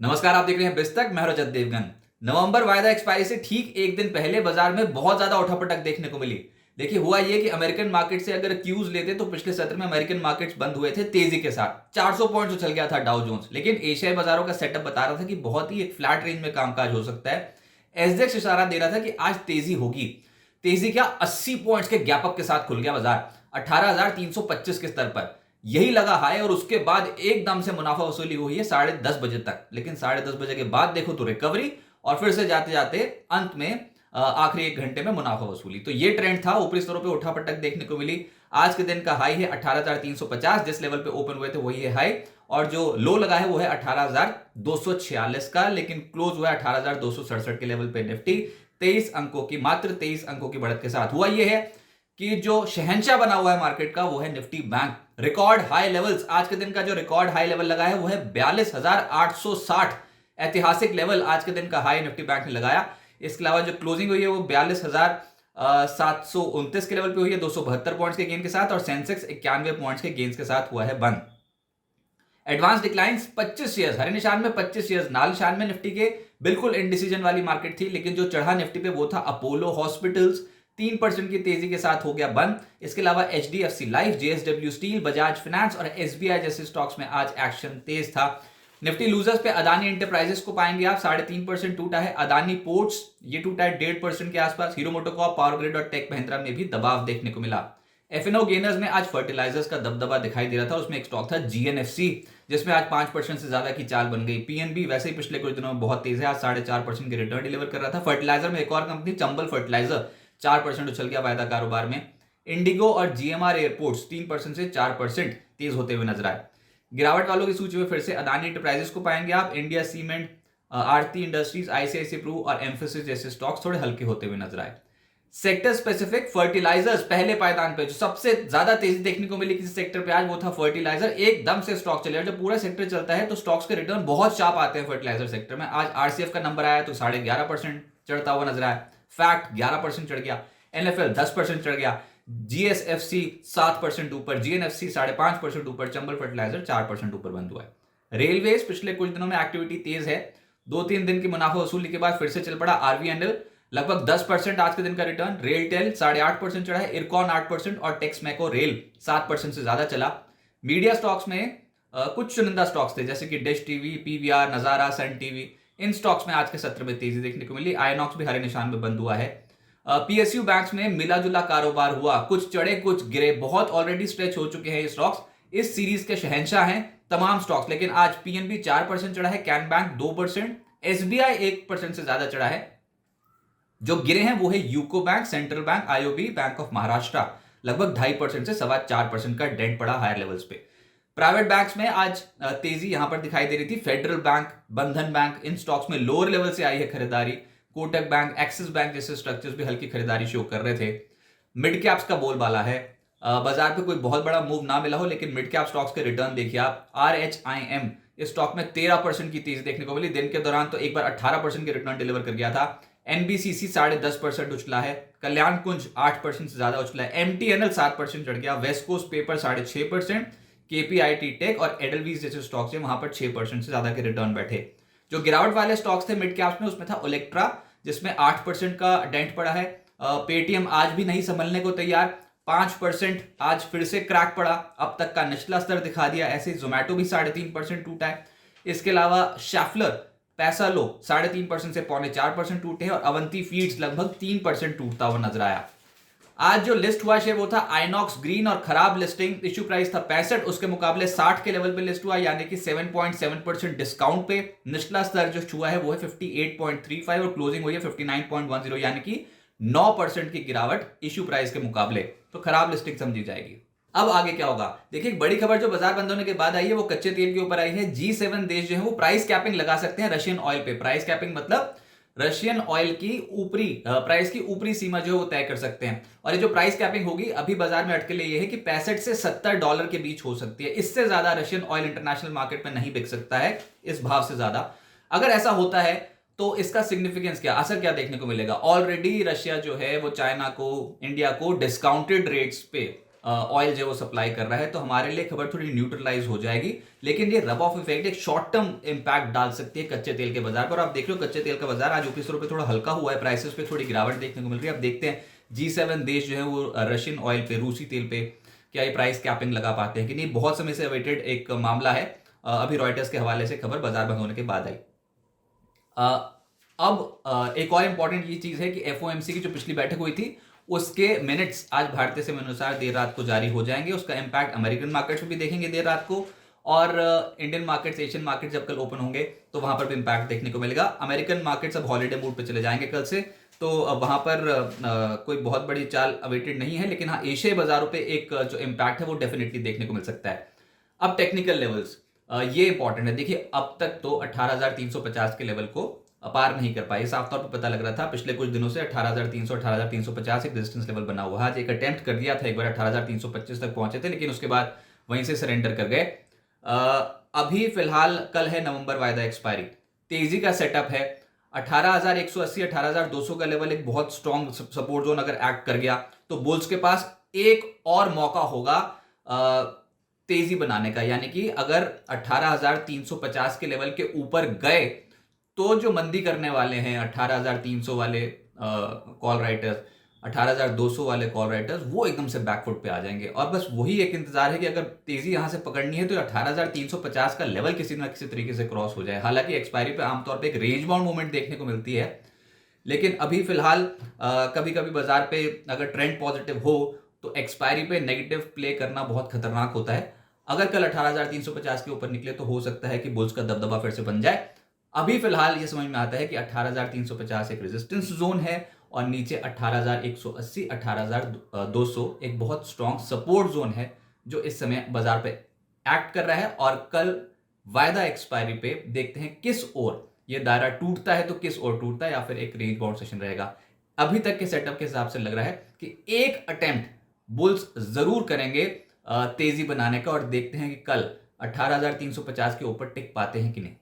नमस्कार, आप देख रहे हैं बिस्तक। मैं रजत देवगन। नवंबर वायदा एक्सपायरी से ठीक एक दिन पहले बाजार में बहुत ज्यादा उठापटक देखने को मिली। देखिए, हुआ ये कि अमेरिकन मार्केट से अगर क्यूज लेते तो पिछले सत्र में अमेरिकन मार्केट्स बंद हुए थे तेजी के साथ। 400 पॉइंट उछल गया था डाउ जोन्स, लेकिन एशियाई बाजारों का सेटअप बता रहा था कि बहुत ही एक फ्लैट रेंज में कामकाज हो सकता है। एसडेक्स इशारा दे रहा था कि आज तेजी होगी। तेजी क्या, 80 पॉइंट्स के गैप अप के साथ खुल गया बाजार 18,325 के स्तर पर। यही लगा हाई और उसके बाद एकदम से मुनाफा वसूली हुई है 10:30 बजे तक। लेकिन 10:30 बजे के बाद देखो तो रिकवरी और फिर से जाते जाते अंत में आखिरी एक घंटे में मुनाफा वसूली। तो ये ट्रेंड था, ऊपरी स्तरों पे उठापटक देखने को मिली। आज के दिन का हाई है 18,350, जिस लेवल पे ओपन हुए थे वही है हाई, और जो लो लगा है वो है 18,246 का, लेकिन क्लोज हुआ है 18,267 के लेवल पे। निफ्टी 23 अंकों की, मात्र 23 अंकों की बढ़त के साथ। हुआ ये है कि जो शहंशाह बना हुआ है मार्केट का वो है Nifty bank. Record high levels, आज के दिन का जो रिकॉर्ड हाई लेवल लगा है वो है 42,860। ऐतिहासिक लेवल आज के दिन का हाई निफ्टी बैंक ने लगाया। इसके अलावा जो क्लोजिंग हुई है वो 42,729 के लेवल पे हुई है, 272 पॉइंट्स के गेन के साथ, और सेंसेक्स 91 पॉइंट्स के गेन्स के साथ हुआ है बंद। एडवांस डिक्लाइंस 25 शेयर्स, हरे निशान में 25 शेयर्स, लाल निशान में निफ्टी के बिल्कुल इंडिसीजन वाली मार्केट थी, लेकिन जो चढ़ा निफ्टी पे वो था अपोलो हॉस्पिटल्स। 3% की तेजी के साथ हो गया बंद। इसके अलावा HDFC life, JSW steel, Bajaj finance और एसबीआई जैसे स्टॉक्स में आज एक्शन तेज था। निफ्टी लूजर्स पे अदानी एंटरप्राइजेस को पाएंगे आप, 3.5% टूटा है। अदानी पोर्ट्स ये टूटा है 1.5% के आसपास। हीरो मोटोकॉर्प, पावर ग्रिड और टेक महिंद्रा में भी दबाव देखने को मिला। एफएनओ गेनर्स में आज फर्टिलाइजर्स का दबदबा दिखाई दे रहा था। उसमें एक स्टॉक था जीएनएफसी, जिसमें आज 5% से ज्यादा की चाल बन गई। पीएनबी वैसे ही पिछले कुछ दिनों में बहुत तेज है, आज 4.5% के रिटर्न डिलीवर कर रहा था। फर्टिलाइजर में एक और कंपनी चंबल फर्टिलाइजर 4% उछल गया वायदा कारोबार में। इंडिगो और जीएमआर एयरपोर्ट्स 3% से 4% तेज होते हुए नजर आए। गिरावट वालों की सूची में फिर से अदानी एंटरप्राइजेस को पाएंगे आप। इंडिया सीमेंट, आरती इंडस्ट्रीज, आईसीआईसीआई प्रू और एम्फोसिस जैसे स्टॉक्स थोड़े हल्के होते हुए नजर आए। सेक्टर स्पेसिफिक फर्टिलाइजर्स पहले पायदान पे, जो सबसे ज्यादा तेजी देखने को मिली किसी सेक्टर पे आज वो था फर्टिलाइजर। एकदम से स्टॉक चले, और जब पूरा सेक्टर चलता है तो स्टॉक्स के रिटर्न बहुत शार्प आते हैं फर्टिलाइजर सेक्टर में। आज आरसीएफ का नंबर आया तो 11.5% चढ़ता हुआ नजर आया। फैक्ट 11% चढ़ गया, एनएफएल 10% चढ़ गया, जीएसएफसी 7% ऊपर, जीएनएफसी 5.5% ऊपर, चंबल फर्टिलाइजर 4% ऊपर बंद हुआ है। रेलवेज पिछले कुछ दिनों में एक्टिविटी तेज है। 2-3 दिन की मुनाफा वसूली के बाद फिर से चल पड़ा। आरवीएनएल लगभग 10% आज के दिन का रिटर्न। रेलटेल 8.5% चढ़ा है, इरकॉन 8% और टेक्समैको रेल 7% से ज्यादा चला। मीडिया स्टॉक्स में कुछ चुनिंदा स्टॉक्स थे, जैसे कि डिश टीवी, पीवीआर, नजारा, सन टीवी। इन स्टॉक्स में आज के सत्र में तेजी देखने को मिली। आईनॉक्स भी हरे निशान में बंद हुआ है। पीएसयू बैंक्स में मिला जुला कारोबार हुआ, कुछ चढ़े कुछ गिरे, बहुत ऑलरेडी स्ट्रेच हो चुके हैं ये स्टॉक्स। इस सीरीज के शहंशाह हैं तमाम स्टॉक्स। लेकिन आज पीएनबी 4% चढ़ा है, कैन बैंक 2%, एसबीआई 1% से ज्यादा चढ़ा है। जो गिरे हैं वो है UCO bank, central bank, IOB, bank of Maharashtra. लगभग 2.5% से 4.25% का डेंट पड़ा हायर लेवल्स पे। प्राइवेट बैंक्स में आज तेजी यहां पर दिखाई दे रही थी। फेडरल बैंक, बंधन बैंक, इन स्टॉक्स में लोअर लेवल से आई है खरीदारी। कोटक बैंक, एक्सिस बैंक जैसे स्ट्रक्चर्स भी हल्की खरीदारी शो कर रहे थे। मिड कैप्स का बोलबाला है। बाजार पे कोई बहुत बड़ा मूव ना मिला हो, लेकिन मिड कैप स्टॉक्स के रिटर्न देखिए आप। आरएचआईएम, इस स्टॉक में 13% की तेजी देखने को मिली। दिन के दौरान तो एक बार 18% के रिटर्न डिलीवर कर गया था। एनबीसीसी 10.5% उछला है। कल्याण कुंज 8% से ज्यादा उछला है। एमटीएनएल 7% चढ़ गया। West coast paper 6.5%, KPIT tech और एडलवीज जैसे स्टॉक्स हैं वहां पर 6% से ज्यादा के रिटर्न बैठे। जो गिरावट वाले स्टॉक्स थे मिड कैप्स में, उसमें था ओलेक्ट्रा, जिसमें 8% का डेंट पड़ा है। पेटीएम आज भी नहीं संभलने को तैयार, 5% आज फिर से क्रैक पड़ा, अब तक का निचला स्तर दिखा दिया। ऐसे जोमैटो भी 3.5% टूटा है। इसके अलावा शैफलर, पैसा लो 3.5% से 3.25% टूटे हैं, और अवंती फीड्स लगभग 3% टूटता हुआ नजर आया। आज जो लिस्ट हुआ शेयर वो था आइनॉक्स ग्रीन, और खराब लिस्टिंग। इश्यू प्राइस था 65, उसके मुकाबले 60 के लेवल पे लिस्ट हुआ, यानी कि 7.7% डिस्काउंट पे। निचला स्तर जो छुआ है वो है 58.35 और क्लोजिंग हुई है 59.10, यानी कि 9% की गिरावट इश्यू प्राइस के मुकाबले। तो खराब लिस्टिंग समझी जाएगी। अब आगे क्या होगा देखिए, एक बड़ी खबर जो बाजार बंद होने के बाद आई है वो कच्चे तेल के ऊपर आई है। G7 देश जो है वो प्राइस कैपिंग लगा सकते हैं रशियन ऑयल पे। प्राइस कैपिंग मतलब रशियन ऑयल की ऊपरी प्राइस की ऊपरी सीमा जो है वो तय कर सकते हैं। और ये जो प्राइस कैपिंग होगी अभी बाजार में अटके लिए है कि 65 से $70 के बीच हो सकती है। इससे ज्यादा रशियन ऑयल इंटरनेशनल मार्केट में नहीं बिक सकता है, इस भाव से ज्यादा। अगर ऐसा होता है तो इसका सिग्निफिकेंस क्या, असर क्या देखने को मिलेगा। ऑलरेडी रशिया जो है वो चाइना को, इंडिया को डिस्काउंटेड रेट्स पे ऑयल जो वो सप्लाई कर रहा है, तो हमारे लिए खबर थोड़ी न्यूट्रलाइज हो जाएगी। लेकिन ये रब ऑफ इफेक्ट एक शॉर्ट टर्म इंपैक्ट डाल सकती है कच्चे तेल के बाजार पर। आप देख लो कच्चे तेल का बाजार आज ₹21 पे थोड़ा हल्का हुआ है, प्राइसेस पे थोड़ी गिरावट देखने को मिल रही है। अब देखते हैं G7 देश जो है वो रशियन ऑयल पे, रूसी तेल पे क्या ये प्राइस कैपिंग लगा पाते हैं कि नहीं। बहुत समय से अवेटेड एक मामला है। अभी रॉयटर्स के हवाले से खबर बाजार बंद होने के बाद आई। अब एक और इंपॉर्टेंट ये चीज है कि FOMC की जो पिछली बैठक हुई थी उसके मिनट्स आज भारतीय समय अनुसार देर रात को जारी हो जाएंगे। उसका इंपैक्ट अमेरिकन मार्केट्स में भी देखेंगे देर रात को, और इंडियन मार्केट्स, एशियन मार्केट जब कल ओपन होंगे तो वहां पर भी इंपैक्ट देखने को मिलेगा। अमेरिकन मार्केट्स अब हॉलीडे मूड पे चले जाएंगे कल से, तो वहां पर कोई बहुत बड़ी चाल अवेटेड नहीं है। लेकिन हाँ, एशियाई बाजारों पे एक जो इंपैक्ट है वो डेफिनेटली देखने को मिल सकता है। अब टेक्निकल लेवल्स, ये इंपॉर्टेंट है। देखिए अब तक तो 18,350 के लेवल को पार नहीं कर पाई। साफ तौर पर पता लग रहा था पिछले कुछ दिनों से 18,300 18,350 एक रेजिस्टेंस लेवल बना हुआ है। आज एक अटेम्प्ट कर दिया था, एक बार 18,325 तक पहुंचे थे, लेकिन उसके बाद वहीं से सरेंडर कर गए। अभी फिलहाल कल है नवंबर वायदा एक्सपायरी, तेजी का सेटअप है। 18,180 18,200 का लेवल एक बहुत स्ट्रॉन्ग सपोर्ट जोन अगर एक्ट कर गया तो बुल्स के पास एक और मौका होगा तेजी बनाने का। यानी कि अगर 18,350 के लेवल के ऊपर गए तो जो मंदी करने वाले हैं 18,300 वाले कॉल राइटर्स, 18,200 वाले कॉल राइटर्स, वो एकदम से बैकफुट पे आ जाएंगे। और बस वही एक इंतजार है कि अगर तेजी यहां से पकड़नी है तो 18,350 का लेवल किसी ना किसी तरीके से क्रॉस हो जाए। हालांकि एक्सपायरी पे आमतौर पे एक रेंज बाउंड मूवमेंट देखने को मिलती है, लेकिन अभी फिलहाल कभी कभी बाजार पे अगर ट्रेंड पॉजिटिव हो तो एक्सपायरी पे नेगेटिव प्ले करना बहुत खतरनाक होता है। अगर कल 18,350 के ऊपर निकले तो हो सकता है कि बुल्स का दबदबा फिर से बन जाए। अभी फिलहाल ये समझ में आता है कि 18,350 एक रेजिस्टेंस जोन है और नीचे 18,180 18,200 एक बहुत स्ट्रॉन्ग सपोर्ट जोन है जो इस समय बाजार पे एक्ट कर रहा है। और कल वायदा एक्सपायरी पे देखते हैं किस ओर ये दायरा टूटता है, तो किस ओर टूटता है, या फिर एक रेंज बाउंड सेशन रहेगा। अभी तक के सेटअप के हिसाब से लग रहा है कि एक अटेम्प्ट बुल्स जरूर करेंगे तेजी बनाने का, और देखते हैं कि कल 18,350 के ऊपर टिक पाते हैं कि नहीं।